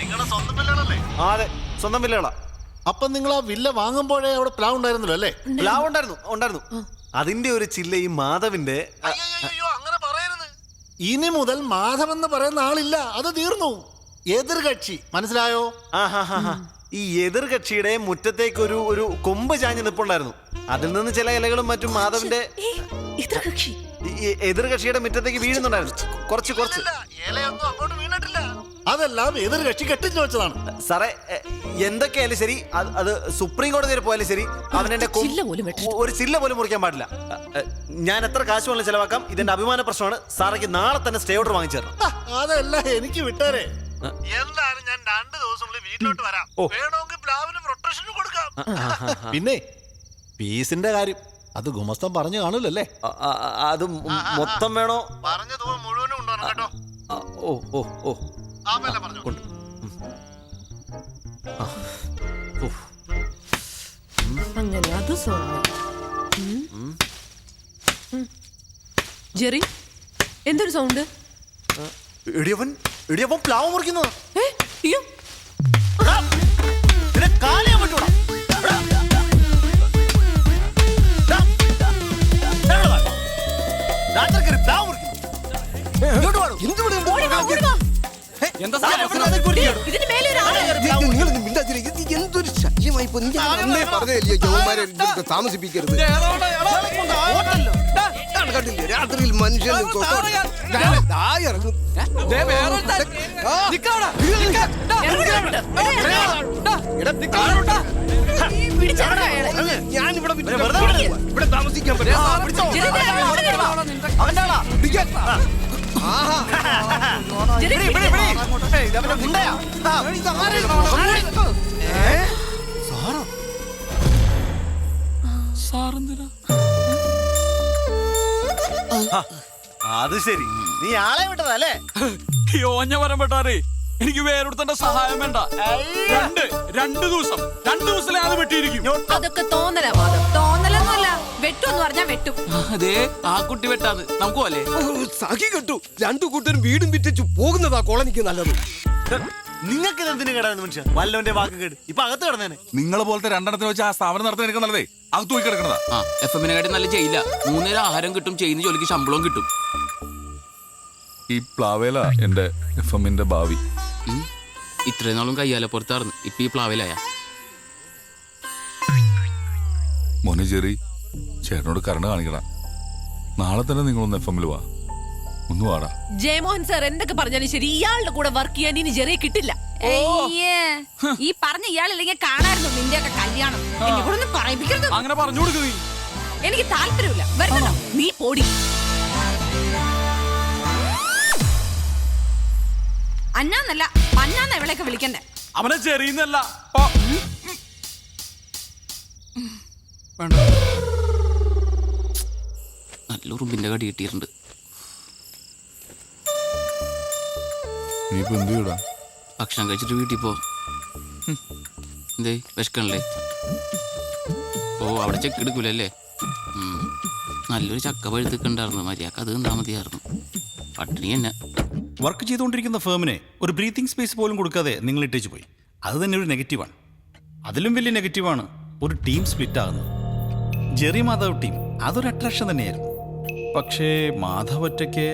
നിങ്ങളുടെ സ്വന്തം വില്ലകളല്ലേ? അതെ, സ്വന്തം വില്ലകളാ. അപ്പൊ നിങ്ങൾ ആ വില്ല വാങ്ങുമ്പോഴേ അവിടെ പ്ലാവ് ഉണ്ടായിരുന്നല്ലോ അല്ലേ? പ്ലാവ് ഉണ്ടായിരുന്നു. അതിന്റെ ഒരു ചില്ല ഈ മാധവിന്റെ. അങ്ങനെ പറയരുത്. ഇനി മുതൽ മാധവ് എന്ന് പറയുന്ന ആളില്ല, അത് തീർന്നു. എതിർകക്ഷി, മനസ്സിലായോ? ഈ എതിർകക്ഷിയുടെ മുറ്റത്തേക്ക് ഒരു കൊമ്പ് ചാഞ്ഞ് നിപ്പുണ്ടായിരുന്നു. അതിൽ നിന്ന് ചില ഇലകളും മറ്റും മാധവിന്റെ എതിർകക്ഷിയുടെ മുറ്റത്തേക്ക് വീഴുന്നുണ്ടായിരുന്നു. കുറച്ച് അതെല്ലാം എതിർകക്ഷി കെട്ടിച്ചു വെച്ചതാണ്. സാറേ, എന്തൊക്കെയായാലും ശരി, അത് സുപ്രീം കോടതി വരെ പോയാലും ശരി, അവനെന്റെ ഒരു ചില്ല പോലും മുറിക്കാൻ പാടില്ല. ഞാൻ എത്ര കാശ് വേണം ചെലവാക്കാം. ഇതിന്റെ അഭിമാന പ്രശ്നമാണ്. സാറേക്ക് നാളെ തന്നെ സ്റ്റേ ഓർഡർ വാങ്ങിച്ചു തരണം. അതല്ല, എനിക്ക് വിട്ടേരെ. എന്തായാലും ഞാൻ 2 ദിവസം വീട്ടിലോട്ട് വരാം. വേണമെങ്കിൽ പ്ലാവിന് പ്രൊട്ടക്ഷൻ കൊടുക്കാം. പിന്നെ പീസിന്റെ കാര്യം അത് ഗുമസ്തൻ പറഞ്ഞു കാണൂലല്ലേ? അത് മൊത്തം വേണോ? പറഞ്ഞു മുഴുവനും ഉണ്ടോ കേട്ടോ? അങ്ങനെ അത് ജെറി, എന്തൊരു സൗണ്ട്? ഇടിയവൻ പ്ലാവ് മുറിക്കുന്നതാ. എന്തൊരു ശല്യമായി താമസിപ്പിക്കരുത്. കണ്ടില്ലേ രാത്രിയിൽ മനുഷ്യൻ ഞാനിവിടെ ഇവിടെ താമസിക്കാൻ പറ്റില്ല. അത് ശരി, നീ ആളെ വിട്ടതല്ലേ? യോഞ്ഞ വരം പെട്ടാറേ, എനിക്ക് വേറൊരുത്തന്റെ സഹായം വേണ്ട. 2 ദിവസത്തിലെ അത് വെട്ടിയിരിക്കും. അതൊക്കെ തോന്നലൊന്നുമല്ല. വെട്ടൊന്ന് പറഞ്ഞാ വെട്ടും. അതെ, ആ കുട്ടി വെട്ടാന്ന് നമുക്ക് പോലെ സഖി കെട്ടു. 2 കൂട്ടരും വീടും വിറ്റിച്ചു പോകുന്നതാ കോളനിക്ക് നല്ലത്. നിങ്ങൾക്ക് എന്തിനു കേടാന്ന് മനുഷ്യ? വല്ലവന്റെ വാക്ക് കേട് ഇപ്പൊ അകത്ത് കിടന്നേനെ. നിങ്ങളെ പോലത്തെ 2 വെച്ച് ആ സ്ഥാപനം നടത്താൻ എനിക്ക് നല്ലതേ അകത്ത് പോയി കിടക്കണതാ. FM-നെ കാട്ടി നല്ല ചെയ്യില്ല. 3 നേരം ആഹാരം കിട്ടും, ചെയ്യുന്ന ജോലിക്ക് ശമ്പളവും കിട്ടും. ഈ പ്ലാവേല എന്റെ FM-ന്റെ ഭാവി. ഇത്രയും നാളും കയ്യാലെ പുറത്താർന്ന്, ഇപ്പൊ ഈ പ്ലാവിലായ. മോനെ ജെറി, ചേട്ടനോട് കരുണ കാണിക്കണം. നാളെ തന്നെ നിങ്ങളൊന്ന് FM-ൽ വാ. ഒന്ന് വാടാ. ജയമോഹൻ സാർ എന്തൊക്കെ പറഞ്ഞാലും ശരി, ഇയാളുടെ കൂടെ വർക്ക് ചെയ്യാൻ ഇനി ജെറിയെ കിട്ടില്ല. ഈ പറഞ്ഞ ഇയാളില്ലെങ്കിൽ കാണായിരുന്നു നിന്റെ ഒക്കെ കല്യാണം. എന്നെ കൂടെ ഒന്നും പറയിപ്പിക്കരുത്. അങ്ങനെ പറഞ്ഞു കൊടുക്കുക. എനിക്ക് താല്പര്യമില്ല. വരുന്നോ നീ പോടി. അന്നാന്നല്ല പന്നാന്ന ഇവളെയൊക്കെ വിളിക്കണ്ടേ. അവനെ ചെറിയുന്നല്ല. നല്ല ഉറുമ്പിന്റെ കടി കിട്ടിയിട്ടുണ്ട്. ഭക്ഷണം കഴിച്ചിട്ട് വീട്ടിൽ പോ. എന്തേ വിശക്കണല്ലേ? ഓ, അവിടെ ചെക്ക് എടുക്കൂലല്ലേ? നല്ലൊരു ചക്ക പഴുത്തിട്ടുണ്ടായിരുന്നു. മര്യാദക്ക് അത് തിന്നാ മതിയായിരുന്നു. പട്ടിണി തന്നെ. വർക്ക് ചെയ്തുകൊണ്ടിരിക്കുന്ന ഫേമിനെ ഒരു ബ്രീത്തിങ് സ്പേസ് പോലും കൊടുക്കാതെ നിങ്ങൾ ഇട്ടേച്ച് പോയി. അത് തന്നെ ഒരു നെഗറ്റീവാണ്. അതിലും വലിയ നെഗറ്റീവാണ് ഒരു ടീം സ്പ്ലിറ്റ് ആകുന്നത്. ജെറി മാധവ് ടീം അതൊരു അട്രാക്ഷൻ തന്നെയായിരുന്നു. പക്ഷേ മാധവ് ഒറ്റയ്ക്ക്.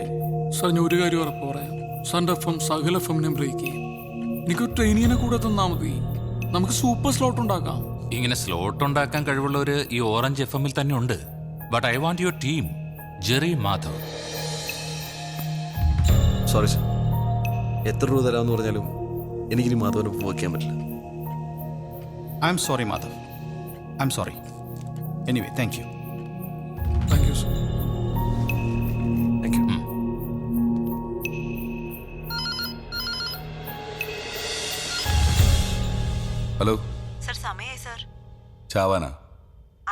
സാർ, ഞാൻ ഒരു കാര്യം ഉറപ്പ് പറയാം. സാറിൻ്റെ FM സകല FM-നെ ബ്രേക്ക് ചെയ്യും. എനിക്കൊരു ട്രെയിനിങ്ങിനെ കൂടെ തന്നാൽ മതി. നമുക്ക് സൂപ്പർ സ്ലോട്ട് ഉണ്ടാക്കാം. ഇങ്ങനെ സ്ലോട്ട് ഉണ്ടാക്കാൻ കഴിവുള്ളവര് ഈ ഓറഞ്ച് FM-ൽ തന്നെ ഉണ്ട്. But I want your team, Jerry Madhav. Sorry sir, എത്ര രൂപ തരാമെന്ന് പറഞ്ഞാലും എനിക്കിനി മാധവനെ വയ്ക്കാൻ പറ്റില്ല. I am sorry Madhav, I am sorry. Anyway, thank you. Thank you sir. Hello sir, സമയായി സർ. ചാവാനാ?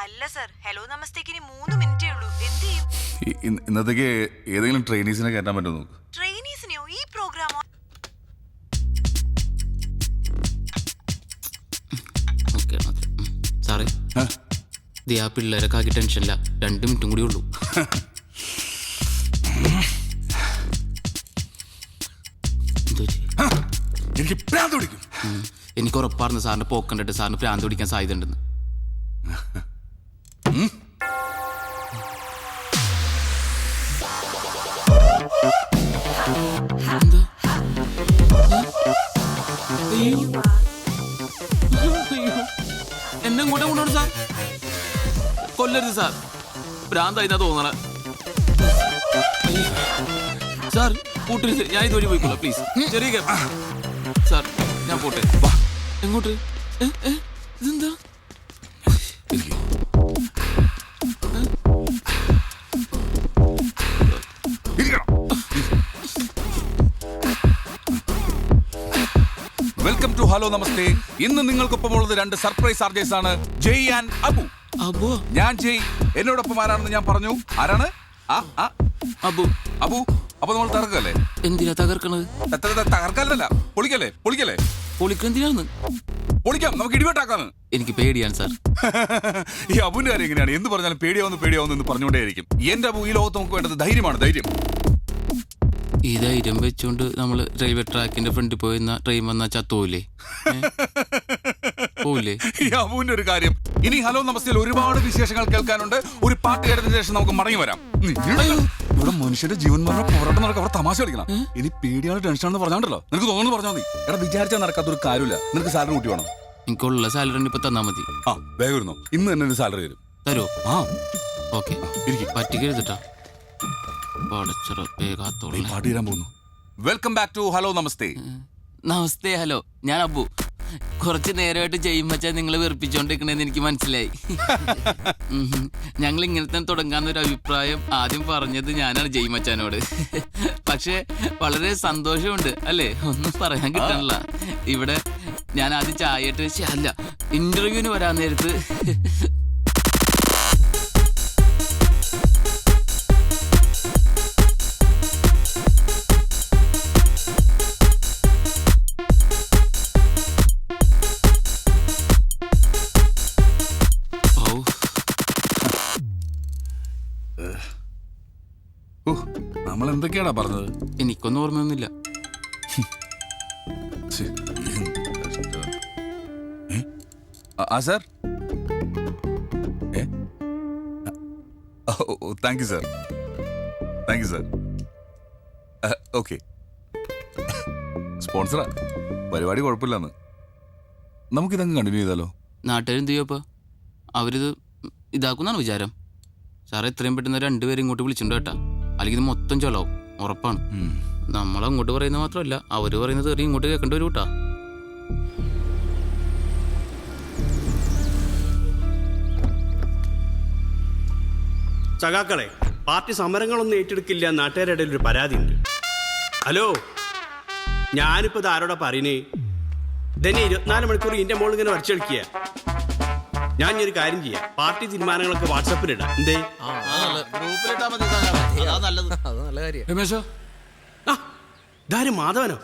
അല്ല സർ, ഹലോ നമസ്തേക്ക് ഇനി 3 മിനിറ്റേ ഉള്ളൂ. എന്ത് ചെയ്യും? ഇന്നത്തേക്ക് ഏതെങ്കിലും ട്രെയിനീസിനെ കയറ്റാൻ പറ്റുമോ? ട്രെയിനീസിനെയോ? ഈ പ്രോഗ്രാമോ? സാറേ, ആ പിള്ളേരൊക്കെ ആക്കി ടെൻഷനില്ല. 2 മിനിറ്റും കൂടി ഉള്ളൂ. എനിക്ക് ഭ്രാന്ത് പിടിക്കും. എനിക്ക് ഉറപ്പായിരുന്നു സാറിന്റെ പോക്ക് കണ്ടിട്ട് സാറിന് ഭ്രാന്ത് പിടിക്കാൻ സാധ്യത ഉണ്ടെന്ന്. എന്നെ കൂടെ കൊണ്ടുപോകണം സാർ. കൊല്ലരുത് സാർ, ഭ്രാന്തായിന്നാ തോന്നണ. സാർ കൂട്ടരുത്, ഞാൻ ഇതുവഴി പോയിക്കോളാം പ്ലീസ്. ചെറിയ സാർ ഞാൻ പോട്ടെ. എങ്ങോട്ട്? ഇതെന്താ? വെൽക്കം ടു ഹലോ നമസ്തേ. ഇന്ന് നിങ്ങൾക്കൊപ്പം ഉള്ളത് 2 സർപ്രൈസ് ആർജേഴ്സ് ആണ്, ജയ് ആൻഡ് അബു. അബു? ഞാൻ ജയ്, എന്നോടൊപ്പം ആരാണെന്ന് ഞാൻ പറഞ്ഞു. ആരാണ്? അബു. അബു. അപ്പൊ നമ്മൾ തകർക്കല്ലേ? എന്തിനാ തകർക്കണത്? തകർക്കല്ല, പൊളിക്കല്ലേ? പൊളിക്കെന്തിനാന്ന്? പൊളിക്കാം, നമുക്ക് ഇടിവെട്ടാക്കാന്ന്. എനിക്ക് പേടിയാണ് സാർ. ഈ അബുവിന്റെ കാര്യം എങ്ങനെയാണ്? എന്ത് പറഞ്ഞാലും പേടിയാവുന്നു എന്ന് പറഞ്ഞുകൊണ്ടേയിരിക്കും. എന്റെ അബു, ഈ ലോകത്ത് നമുക്ക് വേണ്ടത് ധൈര്യമാണ്, ധൈര്യം. ഈ ധൈര്യം വെച്ചുകൊണ്ട് നമ്മൾ റെയിൽവേ ട്രാക്കിന്റെ ഫ്രണ്ടിൽ പോയി ട്രെയിൻ വന്നാ ചത്തോലേ? പോവില്ലേ? ഈ അബുവിന്റെ ഒരു കാര്യം. ഇനി ഹലോ നമസ്തേയിൽ ഒരുപാട് വിശേഷങ്ങൾ കേൾക്കാനുണ്ട്. ഒരു പാട്ട് കേട്ടതിന് ശേഷം നമുക്ക് മടങ്ങി വരാം. ഇവിടെ മനുഷ്യരുടെ ജീവൻ മരണ പോരാട്ടം നടക്കുക, അവിടെ തമാശ കളിക്കണം. ഇനി പേടിയാണ് ടെൻഷനാണെന്ന് പറഞ്ഞോണ്ടല്ലോ, നിനക്ക് തോന്നുന്നു പറഞ്ഞാൽ മതി. എടാ, വിചാരിച്ചാൽ നടക്കാത്തൊരു കാര്യമില്ല. നിനക്ക് സാലറി കൂട്ടി വേണം. എനിക്കുള്ള സാലറി ഇപ്പൊ തന്നാ മതി. വേഗം ഇരുന്നോ, ഇന്ന് തന്നെ ഒരു സാലറി തരും. തരുമോ? ഓക്കെ, ഇരിക്കും. പറ്റിക്കരുതട്ടാ. പാട്ട് തീരാൻ പോകുന്നു. വെൽക്കം ബാക്ക് ടു ഹലോ നമസ്തേ. നമസ്തേ. ഹലോ, ഞാൻ അബു. കുറച്ച് നേരമായിട്ട് ചെയ്യുമ്പച്ചാ നിങ്ങൾ വെറുപ്പിച്ചോണ്ടിരിക്കണേന്ന് എനിക്ക് മനസ്സിലായി. ഞങ്ങൾ ഇങ്ങനെ തന്നെ തുടങ്ങാന്നൊരു അഭിപ്രായം ആദ്യം പറഞ്ഞത് ഞാനാണ് ജയ്മച്ചാനോട്. പക്ഷെ വളരെ സന്തോഷമുണ്ട് അല്ലേ, ഒന്നും പറയാൻ കിട്ടണില്ല. ഇവിടെ ഞാൻ ആദ്യം ചായയിട്ട് അല്ല ഇന്റർവ്യൂവിന് വരാൻ നേരത്ത് നമ്മൾ എന്തൊക്കെയാടാ പറഞ്ഞത്? എനിക്കൊന്നും ഓർമ്മയൊന്നുമില്ല. Sir, thank you sir. Okay, സ്പോൺസറാ, പരിപാടി കുഴപ്പമില്ലെന്ന്. നമുക്കിതങ്ങ് കണ്ടിന്യൂ ചെയ്താലോ? നാട്ടുകാരെന്ത് ചെയ്യപ്പോ? അവരിത് ഇതാക്കുന്നാണ് വിചാരം. സാറേ, എത്രയും പെട്ടെന്ന് 2 പേരും ഇങ്ങോട്ട് വിളിച്ചിട്ടുണ്ട് കേട്ടാ, അല്ലെങ്കിൽ ഇത് മൊത്തം ചൊലാവും, ഉറപ്പാണ്. നമ്മളങ്ങോട്ട് പറയുന്നത് മാത്രമല്ല, അവര് പറയുന്നത് കയറി ഇങ്ങോട്ട് കേൾക്കേണ്ടി വരും കേട്ടാ. സഖാക്കളെ, പാർട്ടി സമരങ്ങളൊന്നും ഏറ്റെടുക്കില്ല, നാട്ടുകാരുടെ ഇടയിൽ ഒരു പരാതിയുണ്ട്. ഹലോ, ഞാനിപ്പോ ഇത് ആരോടാ പറയുന്നേ? ഇതന്നെ 24 മണിക്കൂർ ഇതിന്റെ മോൾ ഇങ്ങനെ വരച്ചെടുക്കുക. ഞാൻ ഒരു കാര്യം ചെയ്യാം, പാർട്ടി തീരുമാനങ്ങളൊക്കെ വാട്സാപ്പിലിടാം. എന്തേ? രമേശോ, ഇതാരും മാധവനോ?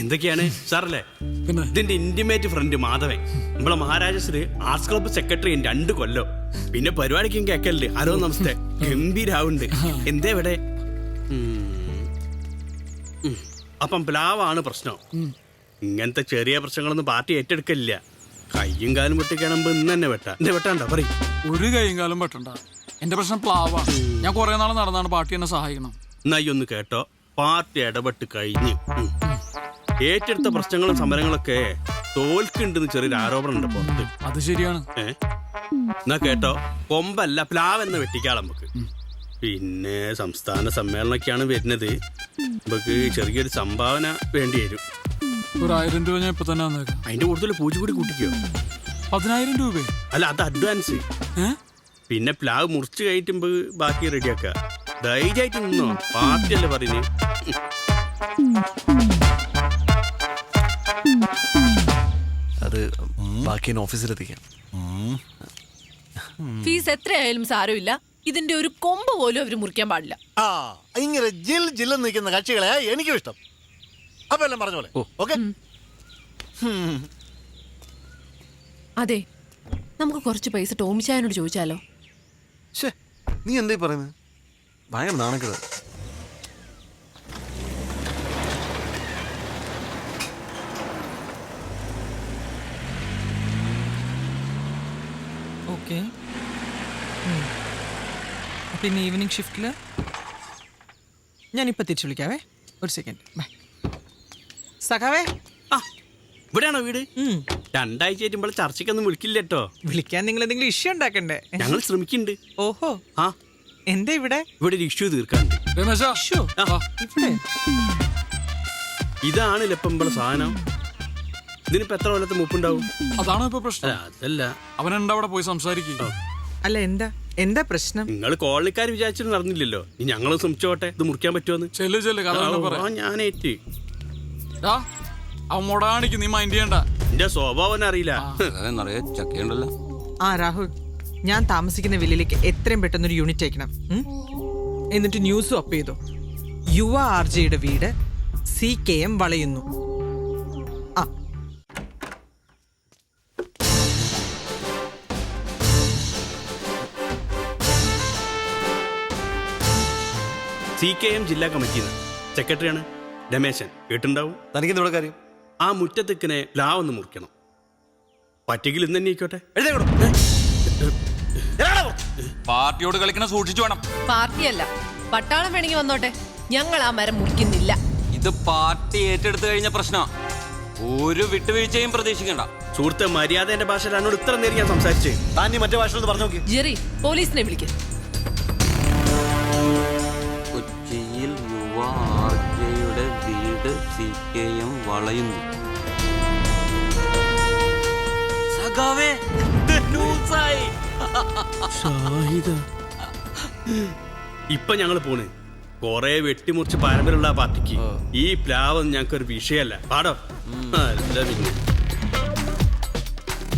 എന്തൊക്കെയാണ് സാറല്ലേ? ഇതിന്റെ ഇന്റിമേറ്റ് ഫ്രണ്ട് മാധവൻ, നമ്മളെ മഹാരാജസിന് ആർട്സ് ക്ലബ്ബ് സെക്രട്ടറി 2 കൊല്ലം. പിന്നെ പരിപാടിക്കും കേക്കല്ലേ. ഹലോ നമസ്തേ, ഗംഭീരാവുണ്ട്. എന്തേ ഇവിടെ? അപ്പം പ്ലാവാണ് പ്രശ്നം. ഇങ്ങനത്തെ ചെറിയ പ്രശ്നങ്ങളൊന്നും പാർട്ടി ഏറ്റെടുക്കില്ല. കയ്യും കാലും വെട്ടിക്കാണുമ്പോ ഇന്ന് തന്നെ വെട്ടാ. എന്റെ വെട്ടാണ്ടോ പറയും? ഒരു കൈയും കാലം വെട്ടണ്ട. എന്റെ പ്രശ്നം പ്ലാവാണ്. ഞാൻ കുറെ നാൾ നടന്നാണ് പാർട്ടി എന്നെ സഹായിക്കണം. എന്നായി ഒന്ന് കേട്ടോ, പാർട്ടി ഇടപെട്ട് കഴിഞ്ഞ് ഏറ്റെടുത്ത പ്രശ്നങ്ങളും സമരങ്ങളൊക്കെ തോൽക്കുണ്ടെന്ന് ചെറിയൊരു ആരോപണം ഉണ്ട് പുറത്ത്. അത് ശരിയാണ്. എന്നാ കേട്ടോ, കൊമ്പല്ല പ്ലാവെന്ന് വെട്ടിക്കാളെ നമുക്ക്. പിന്നെ സംസ്ഥാന സമ്മേളനമൊക്കെയാണ് വരുന്നത്, നമുക്ക് ചെറിയൊരു സംഭാവന വേണ്ടി വരും. ഒരു 1000 രൂപ ഞാൻ ഇപ്പൊ തന്നെ വന്നേക്കാം. അതിന്റെ കൂടുതൽ പൂജ കൂടി കൂട്ടിക്കോ. 10,000 രൂപ? അല്ല, അത് അഡ്വാൻസ്. പിന്നെ പ്ലാവ് മുറിച്ച് കഴിഞ്ഞിട്ട് ബാക്കി റെഡിയാക്കുക. ധൈര്യമായിട്ട് നിന്നോ, പാർട്ടിയല്ലേ പറയുന്നത്. അത് ബാക്കി ഓഫീസിലെത്തിക്കാം. ഫീസ് എത്രയായാലും സാരമില്ല, ഇതിന്റെ ഒരു കൊമ്പ് പോലും അവര് മുറിക്കാൻ പാടില്ല. ഇങ്ങനെ ജില്ലെന്ന് നിൽക്കുന്ന കക്ഷികളെ എനിക്കും ഇഷ്ടം. അപ്പൊ എല്ലാം പറഞ്ഞ പോലെ. ഓക്കെ, അതെ, നമുക്ക് കുറച്ച് പൈസ ടോമിച്ചായനോട് ചോദിച്ചാലോ? നീ എന്താ പറയുന്നത്? ഭയങ്കര നാണക്കേട്. ഓക്കെ. പിന്നെ ഈവനിങ് ഷിഫ്റ്റിൽ ഞാനിപ്പോൾ തിരിച്ചു വിളിക്കാവേ. ഒരു സെക്കൻഡ്. ബൈ. സഖാവേ. ആ ഇവിടെയാണോ വീട്? 2 ആഴ്ച ആയിട്ടുമ്പോൾ ചർച്ചയ്ക്കൊന്നും വിളിക്കില്ല കേട്ടോ. വിളിക്കാൻ നിങ്ങൾ എന്തെങ്കിലും ഇഷ്യൂ ഉണ്ടാക്കണ്ടേ? ഞങ്ങൾ ശ്രമിക്കുന്നുണ്ട്. ഓഹോ. ആ എന്താ ഇവിടെ ഒരു ഇഷ്യൂ തീർക്കാണ്ട്. ഇഷ്യൂ ഇവിടെ? ഇതാണ് ഇപ്പം സാധനം. ഇതിനിപ്പോ എത്ര കൊല്ലത്ത് മുപ്പുണ്ടാവും? അതാണോ ഇപ്പൊ പ്രശ്നം? അതല്ല, അവനെന്താ അവിടെ പോയി സംസാരിക്കുക? അല്ല, എന്താ പ്രശ്നം? നിങ്ങൾ കോളനിക്കാർ വിചാരിച്ചിട്ട് നടന്നില്ലല്ലോ. ഇനി ഞങ്ങളും ശ്രമിച്ചോട്ടെ, ഇത് മുറിക്കാൻ പറ്റുമെന്ന്. ഞാനേറ്റ് അവൻ മൊടാണിക്ക് നീ മൈൻഡ് ചെയ്യണ്ട. എന്റെ സ്വഭാവം അറിയില്ല. ചക്കയുണ്ടല്ലോ. ആ രാഹുൽ, ഞാൻ താമസിക്കുന്ന വില്ലിലേക്ക് എത്രയും പെട്ടെന്നൊരു യൂണിറ്റ് അയക്കണം. എന്നിട്ട് ന്യൂസും അപ്പ് ചെയ്തു. യുവ ആർജയുടെ വീട് CKM വളയുന്നു. ആ CKM ജില്ലാ കമ്മിറ്റിന്ന് സെക്രട്ടറിയാണ് രമേശൻ. കേട്ടുണ്ടാവും. തനിക്കെന്തോടെ കാര്യം? ആ മുറ്റത്തിക്കനെ പ്ലാവൊന്ന് മുറിക്കണം. പറ്റെങ്കിൽ ഇന്ന് തന്നെ ആയിക്കോട്ടെ. പാർട്ടിയോട് കളിക്കണ സൂക്ഷിച്ചു വേണം. പാർട്ടിയല്ല, പട്ടാളം വേണമെങ്കിൽ വന്നോട്ടെ, ഞങ്ങൾ ആ മരം മുറിക്കുന്നില്ല. ഇത് പാർട്ടി ഏറ്റെടുത്തു കഴിഞ്ഞ പ്രശ്നം. ഒരു വിട്ടുവീഴ്ചയും പ്രതീക്ഷിക്കണ്ട. സുഹൃത്തെ, മര്യാദ എന്റെ ഭാഷയിൽ എന്നോട് ഇത്ര നേരം ഞാൻ സംസാരിച്ചേ. താൻ മറ്റേ ഭാഷയിൽ പറഞ്ഞു നോക്കി. ജെറി, പോലീസിനെ വിളിക്കും. കൊച്ചിയിൽ യുവ ആർജയുടെ വീട് CKM വളയുന്നു. സഖാവേ, ഇപ്പൊ ഞങ്ങള് പോണ്. കൊറേ വെട്ടിമുറിച്ച് പാരമ്പര്യമുള്ള പാർട്ടിക്ക് ഈ പ്ലാവ് ഞങ്ങൾക്കൊരു വിഷയമല്ല. പാടോ. അല്ല പിന്നെ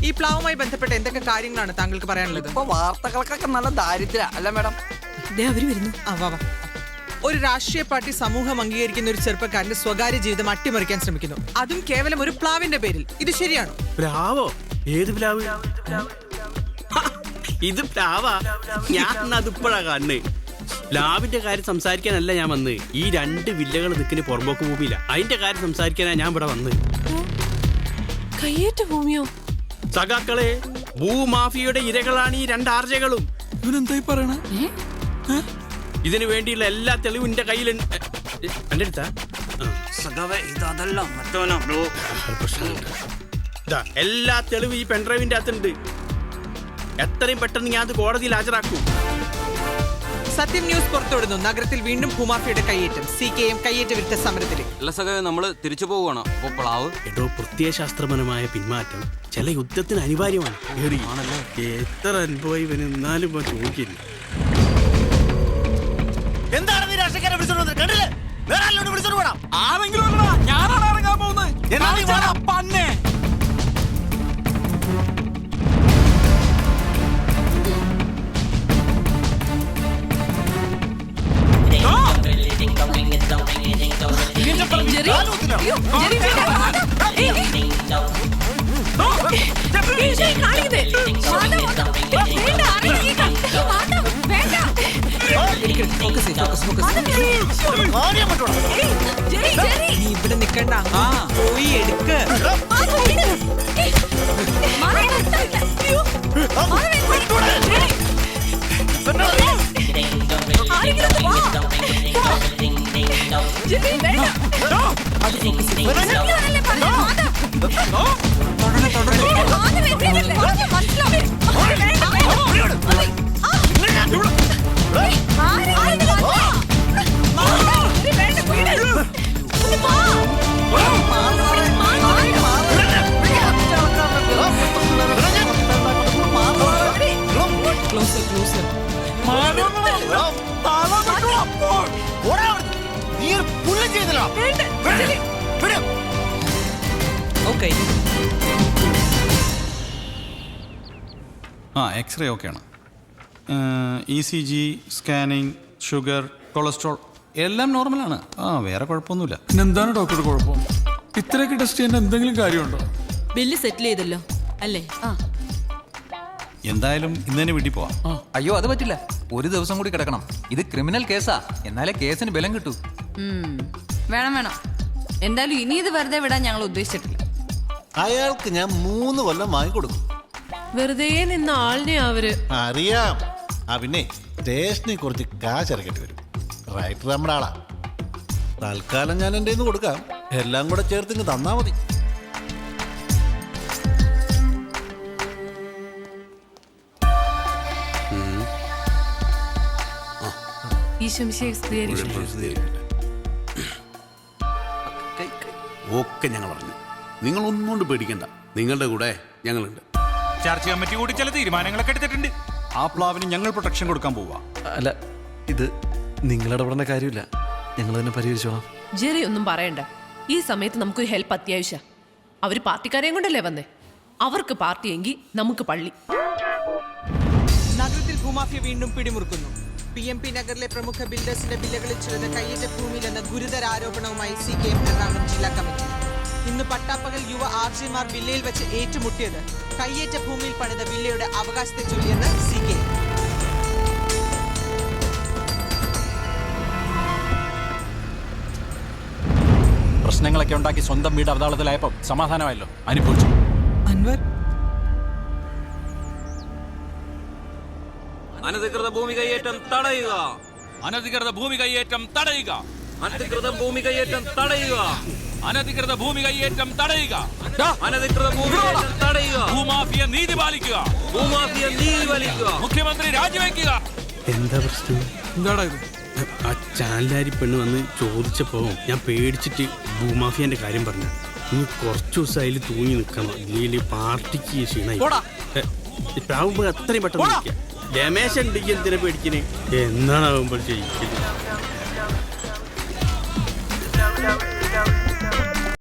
ഈ പ്ലാവുമായി ബന്ധപ്പെട്ട എന്തൊക്കെ കാര്യങ്ങളാണ് താങ്കൾക്ക് പറയാനുള്ളത്? ഇപ്പൊ വാർത്തകൾക്കൊക്കെ നല്ല ദാരിദ്ര്യ അല്ല മാഡം? അവര് വരുന്നു. ഒരു രാഷ്ട്രീയ പാർട്ടി സമൂഹം അംഗീകരിക്കുന്ന ഒരു ചെറുപ്പക്കാരന്റെ സ്വകാര്യ ജീവിതം അട്ടിമറിക്കാൻ ശ്രമിക്കുന്നു, അതും കേവലം ഒരു പ്ലാവിന്റെ പേരിൽ. ഇത് ശരിയാണോ? പ്ലാവോ? ഏത് പ്ലാവ്? ഇത് പ്ലാവാ? ഞാൻ അതിപ്പോഴാ കാണുന്നേ. പ്ലാവിന്റെ കാര്യം സംസാരിക്കാനല്ല ഞാൻ വന്ന്. ഈ 2 വില്ലകൾ നിൽക്കുന്ന പുറമ്പോക്ക് ഭൂമിയില്ല, അതിന്റെ കാര്യം സംസാരിക്കാനാ ഞാൻ ഇവിടെ വന്ന്. കയ്യേറ്റ ഭൂമിയോ? സഖാക്കളെ, ഭൂമാഫിയയുടെ ഇരകളാണ് ഈ 2 ആർജകളും. ഇവനെന്തായി പറയണ? ഇതിനു വേണ്ടിയുള്ള എല്ലാ തെളിവും എന്റെ കയ്യിലുണ്ട്. എന്റെ അടുത്താ എല്ലാ തെളിവും ഈ പെൺഡ്രൈവിന്റെ അകത്തുണ്ട്. എത്രയും പെട്ടെന്ന് ഞാൻ അത് കോടതിയിൽ ഹാജരാക്കും. സത്യം ന്യൂസ് പുറത്തുവിടുന്നു. നഗരത്തിൽ വീണ്ടും ഭൂമാഫിയുടെ കയ്യേറ്റം. CKM കയ്യേറ്റ വിരുദ്ധ സമരത്തിൽ. അല്ല സഖാവേ, നമ്മള് തിരിച്ചു പോവുകയാണോ? അപ്പൊ പ്ലാവ് എടോ, പ്രത്യയശാസ്ത്രപരമായ പിന്മാറ്റം ചില യുദ്ധത്തിന് അനിവാര്യമാണ്. എത്ര അനുഭവം ഇവന്, എന്നാലും ചോദിക്കില്ല. എന്താണ് നീ രാഷ്ട്രീയക്കാരെ വിളിച്ചോണ്ട് വന്നത്? കണ്ടില്ലേ? വേറെ ആരെങ്കിലും വിളിച്ചോണ്ട് പോടാ. ആരെങ്കിലും ഞാനാണ് ഇറങ്ങാൻ പോകുന്നത്. പന്നെ ഇവിടെ നിക്കണ്ട, പോയി എടുക്ക. എക്സ്റേ ഓക്കെയാണ്. ECG, സ്കാനിങ്, ഷുഗർ, കൊളസ്ട്രോൾ എല്ലാം നോർമലാണ്. വേറെ കുഴപ്പമൊന്നുമില്ല. എന്താണ് ഡോക്ടർ കുഴപ്പം? ഇത്രയൊക്കെ ടെസ്റ്റ് ചെയ്യേണ്ട എന്തെങ്കിലും കാര്യമുണ്ടോ? ബില്ല് സെറ്റിൽ ചെയ്തല്ലോ അല്ലേ? എന്തായാലും ഇന്ന് തന്നെ വീട്ടിൽ പോവാം. അയ്യോ, അത് പറ്റില്ല. ഒരു ദിവസം കൂടി കിടക്കണം. ഇത് ക്രിമിനൽ കേസാ. എന്നാലേ കേസിന് ബലം കിട്ടൂ. വേണം. എന്തായാലും ഇനി ഇത് വെറുതെ വിടാൻ ഞങ്ങൾ ഉദ്ദേശിച്ചിട്ടില്ല. അയാൾക്ക് ഞാൻ 3 കൊല്ലം വാങ്ങിക്കൊടുക്കും. വെറുതെ നിന്ന ആളിനെ അവര്. അറിയാം. പിന്നെ സ്റ്റേഷനിൽ കുറച്ച് കാശ് ഇറക്കേണ്ടി വരും. റൈറ്റർ നമ്മുടെ ആളാ. തൽക്കാലം ഞാൻ എൻ്റെ കയ്യിൽ നിന്ന് കൊടുക്കാം. എല്ലാം കൂടെ ചേർത്ത് ഇങ്ങ് തന്നാ മതി. ഒക്കെ ഞങ്ങൾ പറഞ്ഞു. നിങ്ങൾ ഒന്നുകൊണ്ട് പേടിക്കണ്ട, നിങ്ങളുടെ കൂടെ ഞങ്ങളുണ്ട്. ചർച്ച കമ്മിറ്റി കൂടി ചില തീരുമാനങ്ങളൊക്കെ എടുത്തിട്ടുണ്ട്. ആ പ്ലാവിന് ഞങ്ങൾ പ്രൊട്ടക്ഷൻ കൊടുക്കാൻ പോവാ. അല്ല, ഇത് നിങ്ങളിടപെടേണ്ട കാര്യമില്ല, ഞങ്ങൾ തന്നെ പരിഹരിച്ചോളാം. ജെറി ഒന്നും പറയണ്ട. ഈ സമയത്ത് നമുക്കൊരു ഹെൽപ്പ് അത്യാവശ്യം. അവര് പാർട്ടിക്കാരെയും കൊണ്ടല്ലേ വന്നേ. അവർക്ക് പാർട്ടിയെങ്കിൽ നമുക്ക് പള്ളി. നഗരത്തിൽ ഭൂമാഫിയ വീണ്ടും പിടിമുറുക്കുന്നു. PMP നഗറിലെ പ്രമുഖ ബിൽഡേഴ്സിന്റെ വില്ലകളിൽ ചിലത് കയ്യേറ്റ ഭൂമിയിലെന്ന ഗുരുതര ആരോപണവുമായി CKM എറണാകുളം ജില്ലാ കമ്മിറ്റി. ഇന്ന് പട്ടാപ്പകൽ യുവ ആർജിമാർ വില്ലയിൽ വെച്ച് ഏറ്റുമുട്ടിയത് കയ്യേറ്റ ഭൂമിയിൽ പണിത വില്ലയുടെ അവകാശത്തെ ചൊല്ലിയെന്ന് CKM. പ്രശ്നങ്ങളൊക്കെ ഉണ്ടാക്കി സ്വന്തം വീട് അവതാളത്തിലായപ്പോൾ സമാധാനമായല്ലോ. അനുഭവിച്ചു. അൻവർ, അനധികൃത ഭൂമി കയ്യേറ്റം തടയുക. അനധികൃത ഭൂമി കയ്യേറ്റം തടയുക. അനധികൃത ഭൂമി കയ്യേറ്റം തടയുക. അനധികൃത ഭൂമി കയ്യേറ്റം തടയുക. അനധികൃത ഭൂമി കയ്യേറ്റം തടയുക. ഭൂമാഫിയ നീതി പാലിക്കുക. ഭൂമാഫിയ നീതി പാലിക്കുക. മുഖ്യമന്ത്രി രാജിവെക്കുക. എന്താ പ്രശ്നം? എന്താടാ ഇത്? ആ ചാനലാരി പെണ്ണ് വന്ന് ചോദിച്ചപ്പോ ഞാൻ പേടിച്ചിട്ട് ഭൂമാഫിയന്റെ കാര്യം പറഞ്ഞു. ഇനി കുറച്ചു ദിവസം അതിൽ തൂങ്ങി നിൽക്കണം, ഇല്ലെങ്കിൽ പാർട്ടിക്ക് ക്ഷീണായി. ഇതാവുമ്പോ അത്രയും പെട്ടെന്ന് നിൽക്കുക. രമേശൻ ഉണ്ടെങ്കിൽ എന്തിനെ പേടിക്കണേ? എന്നാണ് ആവുമ്പോൾ ചെയ്യിക്കുന്നത്.